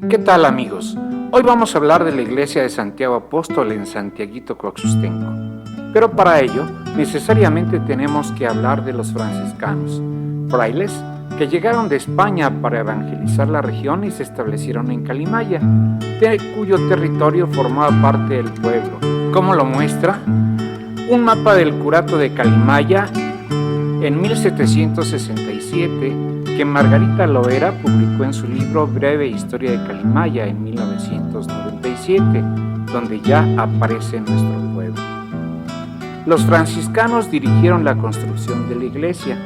¿Qué tal, amigos? Hoy vamos a hablar de la iglesia de Santiago Apóstol en Santiaguito Coaxustenco. Pero para ello, necesariamente tenemos que hablar de los franciscanos, frailes que llegaron de España para evangelizar la región y se establecieron en Calimaya, cuyo territorio formaba parte del pueblo, como lo muestra un mapa del curato de Calimaya en 1767, que Margarita Loera publicó en su libro Breve Historia de Calimaya en 1997, donde ya aparece nuestro pueblo. Los franciscanos dirigieron la construcción de la iglesia,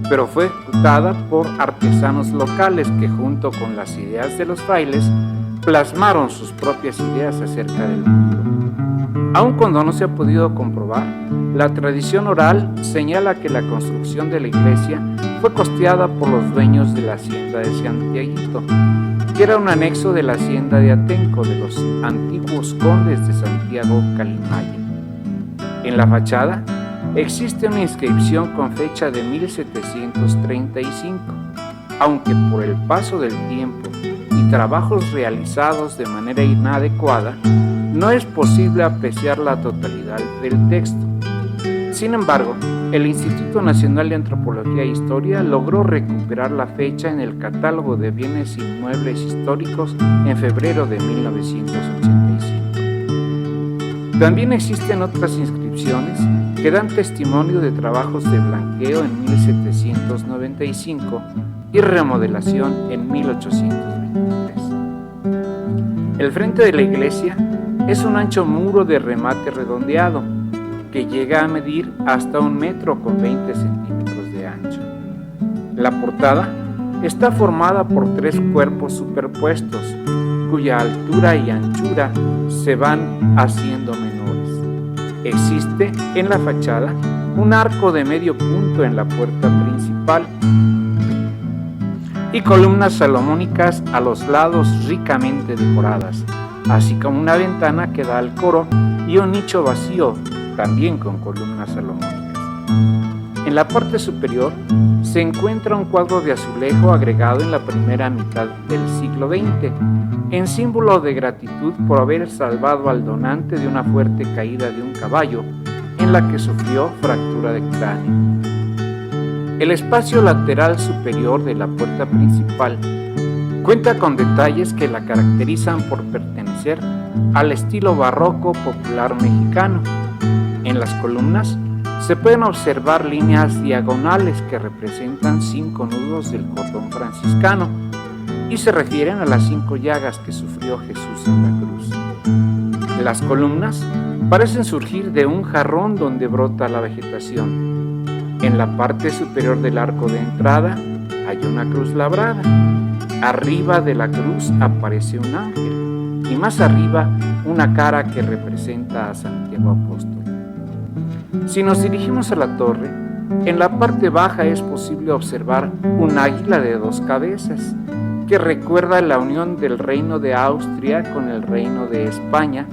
pero fue ejecutada por artesanos locales que, junto con las ideas de los frailes, plasmaron sus propias ideas acerca del mundo. Aun cuando no se ha podido comprobar, la tradición oral señala que la construcción de la iglesia fue costeada por los dueños de la hacienda de Santiaguito, que era un anexo de la hacienda de Atenco de los antiguos condes de Santiago Calimaya. En la fachada existe una inscripción con fecha de 1735, aunque por el paso del tiempo y trabajos realizados de manera inadecuada, no es posible apreciar la totalidad del texto. Sin embargo, el Instituto Nacional de Antropología e Historia logró recuperar la fecha en el Catálogo de Bienes Inmuebles Históricos en febrero de 1985. También existen otras inscripciones que dan testimonio de trabajos de blanqueo en 1795 y remodelación en 1823. El frente de la iglesia es un ancho muro de remate redondeado que llega a medir hasta 1 metro con 20 centímetros de ancho. La portada está formada por 3 cuerpos superpuestos, cuya altura y anchura se van haciendo menores. Existe en la fachada un arco de medio punto en la puerta principal y columnas salomónicas a los lados ricamente decoradas, así como una ventana que da al coro y un nicho vacío, también con columnas salomónicas. En la parte superior se encuentra un cuadro de azulejo agregado en la primera mitad del siglo XX, en símbolo de gratitud por haber salvado al donante de una fuerte caída de un caballo, en la que sufrió fractura de cráneo. El espacio lateral superior de la puerta principal cuenta con detalles que la caracterizan por pertenecer al estilo barroco popular mexicano. En las columnas se pueden observar líneas diagonales que representan 5 nudos del cordón franciscano y se refieren a las 5 llagas que sufrió Jesús en la cruz. Las columnas parecen surgir de un jarrón donde brota la vegetación. En la parte superior del arco de entrada hay una cruz labrada. Arriba de la cruz aparece un ángel y más arriba una cara que representa a Santiago Apóstol. Si nos dirigimos a la torre, en la parte baja es posible observar un águila de 2 cabezas que recuerda la unión del reino de Austria con el reino de España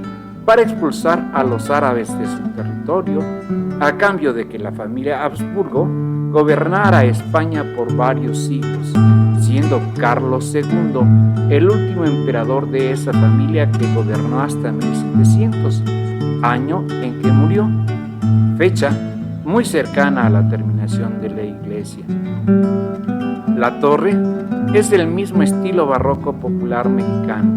para expulsar a los árabes de su territorio, a cambio de que la familia Habsburgo gobernara España por varios siglos, siendo Carlos II el último emperador de esa familia que gobernó hasta 1700, año en que murió, fecha muy cercana a la terminación de la iglesia. La torre es del mismo estilo barroco popular mexicano,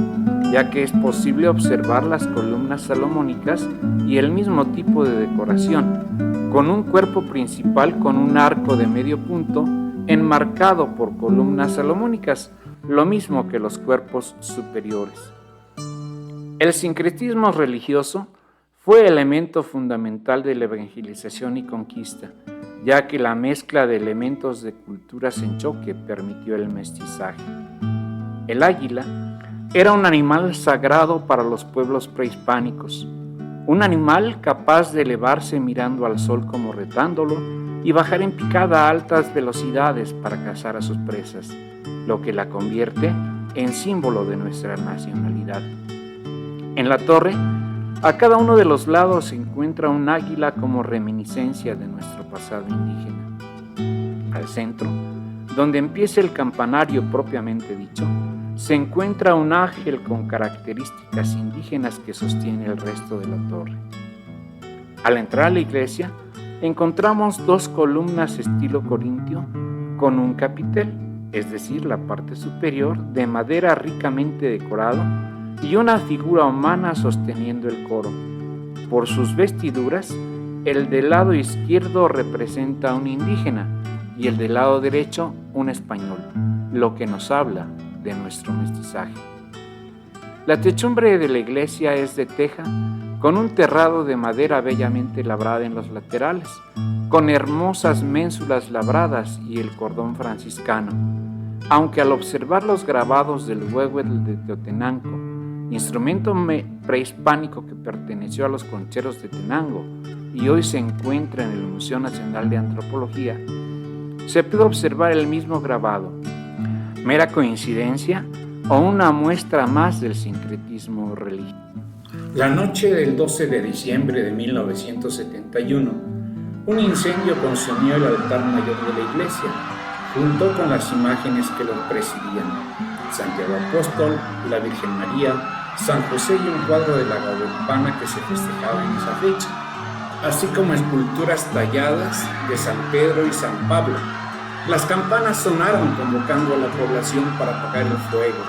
ya que es posible observar las columnas salomónicas y el mismo tipo de decoración, con un cuerpo principal con un arco de medio punto enmarcado por columnas salomónicas, lo mismo que los cuerpos superiores. El sincretismo religioso fue elemento fundamental de la evangelización y conquista, ya que la mezcla de elementos de culturas en choque permitió el mestizaje. El águila era un animal sagrado para los pueblos prehispánicos, un animal capaz de elevarse mirando al sol como retándolo y bajar en picada a altas velocidades para cazar a sus presas, lo que la convierte en símbolo de nuestra nacionalidad. En la torre, a cada uno de los lados se encuentra un águila como reminiscencia de nuestro pasado indígena. Al centro, donde empieza el campanario propiamente dicho, se encuentra un ángel con características indígenas que sostiene el resto de la torre. Al entrar a la iglesia, encontramos 2 columnas estilo corintio con un capitel, es decir, la parte superior de madera ricamente decorado, y una figura humana sosteniendo el coro. Por sus vestiduras, el del lado izquierdo representa a un indígena y el del lado derecho un español, lo que nos habla de nuestro mestizaje. La techumbre de la iglesia es de teja, con un terrado de madera bellamente labrada en los laterales, con hermosas ménsulas labradas y el cordón franciscano, aunque al observar los grabados del huehuetl de Teotenango, instrumento prehispánico que perteneció a los concheros de Tenango y hoy se encuentra en el Museo Nacional de Antropología, se puede observar el mismo grabado. ¿Mera coincidencia o una muestra más del sincretismo religioso? La noche del 12 de diciembre de 1971, un incendio consumió el altar mayor de la iglesia, junto con las imágenes que lo presidían: Santiago Apóstol, la Virgen María, San José y un cuadro de la Gaudepana que se festejaba en esa fecha, así como esculturas talladas de San Pedro y San Pablo. Las campanas sonaron convocando a la población para apagar el fuego.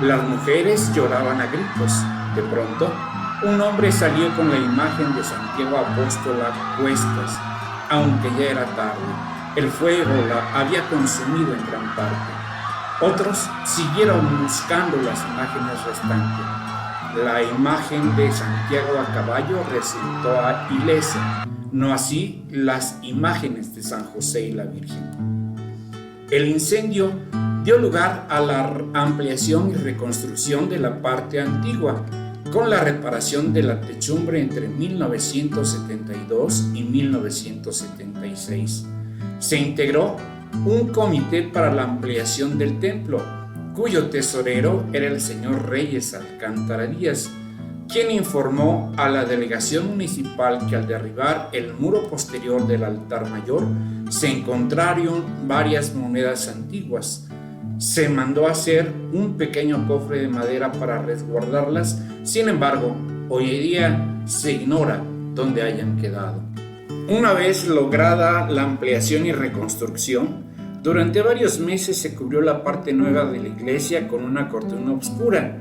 Las mujeres lloraban a gritos. De pronto, un hombre salió con la imagen de Santiago Apóstol a cuestas, aunque ya era tarde. El fuego la había consumido en gran parte. Otros siguieron buscando las imágenes restantes. La imagen de Santiago a caballo resultó ilesa, no así las imágenes de San José y la Virgen. El incendio dio lugar a la ampliación y reconstrucción de la parte antigua, con la reparación de la techumbre entre 1972 y 1976. Se integró un comité para la ampliación del templo, cuyo tesorero era el señor Reyes Alcántara Díaz, quien informó a la delegación municipal que al derribar el muro posterior del altar mayor se encontraron varias monedas antiguas. Se mandó hacer un pequeño cofre de madera para resguardarlas. Sin embargo, hoy en día se ignora dónde hayan quedado. Una vez lograda la ampliación y reconstrucción, durante varios meses se cubrió la parte nueva de la iglesia con una cortina oscura,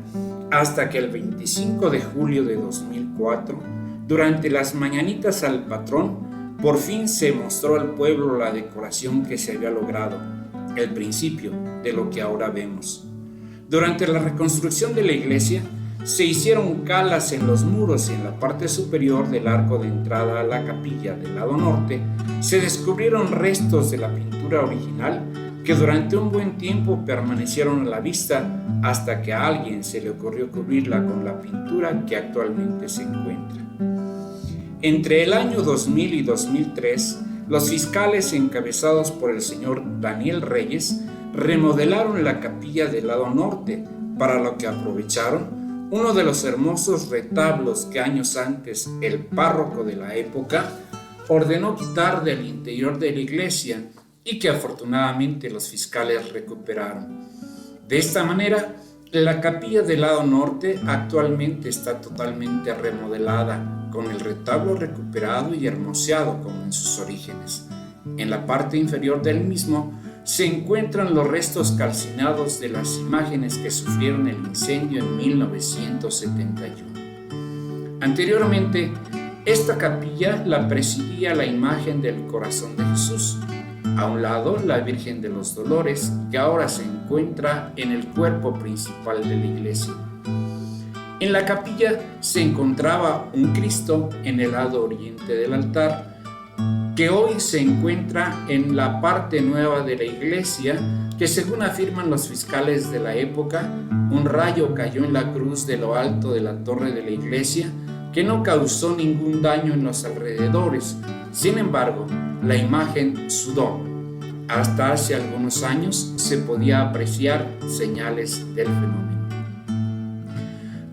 hasta que el 25 de julio de 2004, durante las mañanitas al patrón, por fin se mostró al pueblo la decoración que se había logrado, el principio de lo que ahora vemos. Durante la reconstrucción de la iglesia, se hicieron calas en los muros y en la parte superior del arco de entrada a la capilla del lado norte se descubrieron restos de la pintura original que durante un buen tiempo permanecieron a la vista hasta que a alguien se le ocurrió cubrirla con la pintura que actualmente se encuentra. Entre el año 2000 y 2003, los fiscales encabezados por el señor Daniel Reyes remodelaron la capilla del lado norte, para lo que aprovecharon uno de los hermosos retablos que años antes el párroco de la época ordenó quitar del interior de la iglesia y que afortunadamente los fiscales recuperaron. De esta manera, la capilla del lado norte actualmente está totalmente remodelada, con el retablo recuperado y hermoseado como en sus orígenes. En la parte inferior del mismo se encuentran los restos calcinados de las imágenes que sufrieron el incendio en 1971. Anteriormente, esta capilla la presidía la imagen del Corazón de Jesús. A un lado, la Virgen de los Dolores, que ahora se encuentra en el cuerpo principal de la iglesia. En la capilla se encontraba un Cristo en el lado oriente del altar, que hoy se encuentra en la parte nueva de la iglesia, que según afirman los fiscales de la época, un rayo cayó en la cruz de lo alto de la torre de la iglesia, que no causó ningún daño en los alrededores. Sin embargo, la imagen sudó. Hasta hace algunos años se podía apreciar señales del fenómeno.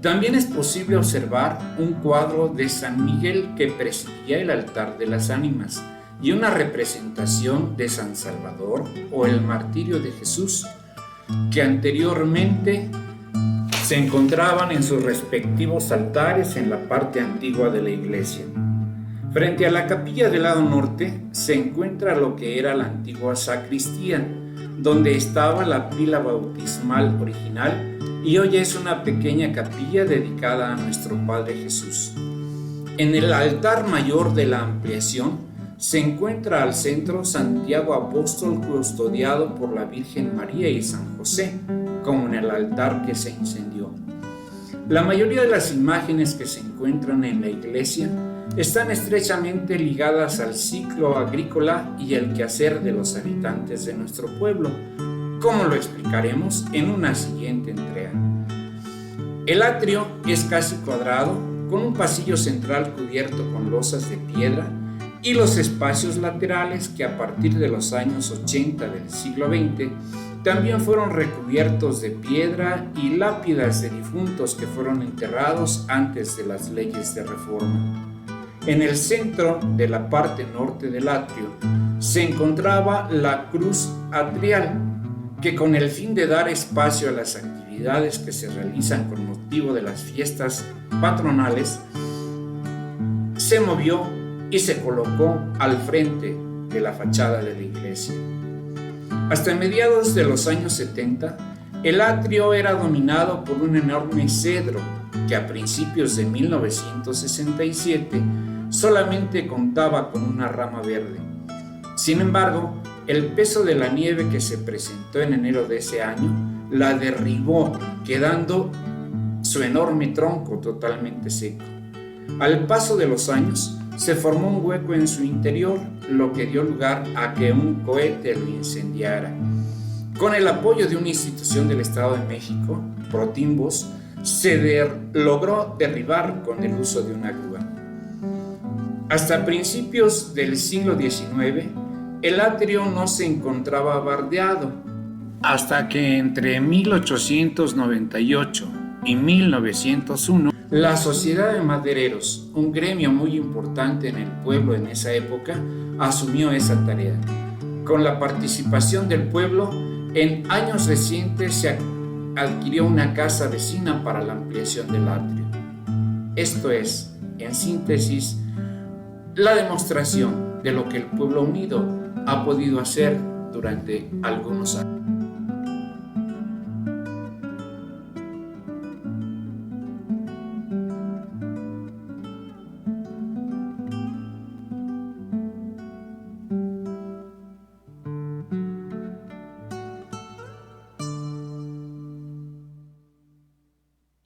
También es posible observar un cuadro de San Miguel que presidía el altar de las ánimas y una representación de San Salvador o el martirio de Jesús. que anteriormente se encontraban en sus respectivos altares en la parte antigua de la iglesia. Frente a la capilla del lado norte se encuentra lo que era la antigua sacristía, donde estaba la pila bautismal original, y hoy es una pequeña capilla dedicada a nuestro Padre Jesús. En el altar mayor de la ampliación se encuentra al centro Santiago Apóstol custodiado por la Virgen María y San José, como en el altar que se incendió. La mayoría de las imágenes que se encuentran en la iglesia están estrechamente ligadas al ciclo agrícola y el quehacer de los habitantes de nuestro pueblo, como lo explicaremos en una siguiente entrega. El atrio es casi cuadrado, con un pasillo central cubierto con losas de piedra y los espacios laterales que a partir de los años 80 del siglo XX también fueron recubiertos de piedra y lápidas de difuntos que fueron enterrados antes de las leyes de reforma. En el centro de la parte norte del atrio se encontraba la cruz atrial, que con el fin de dar espacio a las actividades que se realizan con motivo de las fiestas patronales, se movió y se colocó al frente de la fachada de la iglesia. Hasta mediados de los años 70, el atrio era dominado por un enorme cedro que a principios de 1967 solamente contaba con una rama verde. Sin embargo, el peso de la nieve que se presentó en enero de ese año la derribó, quedando su enorme tronco totalmente seco. Al paso de los años, se formó un hueco en su interior, lo que dio lugar a que un cohete lo incendiara. Con el apoyo de una institución del Estado de México, Protimbos, se logró derribar con el uso de una grúa. Hasta principios del siglo XIX, el atrio no se encontraba bardeado, hasta que entre 1898 y 1901, la Sociedad de Madereros, un gremio muy importante en el pueblo en esa época, asumió esa tarea. Con la participación del pueblo, en años recientes se adquirió una casa vecina para la ampliación del atrio. Esto es, en síntesis, la demostración de lo que el pueblo unido ha podido hacer durante algunos años.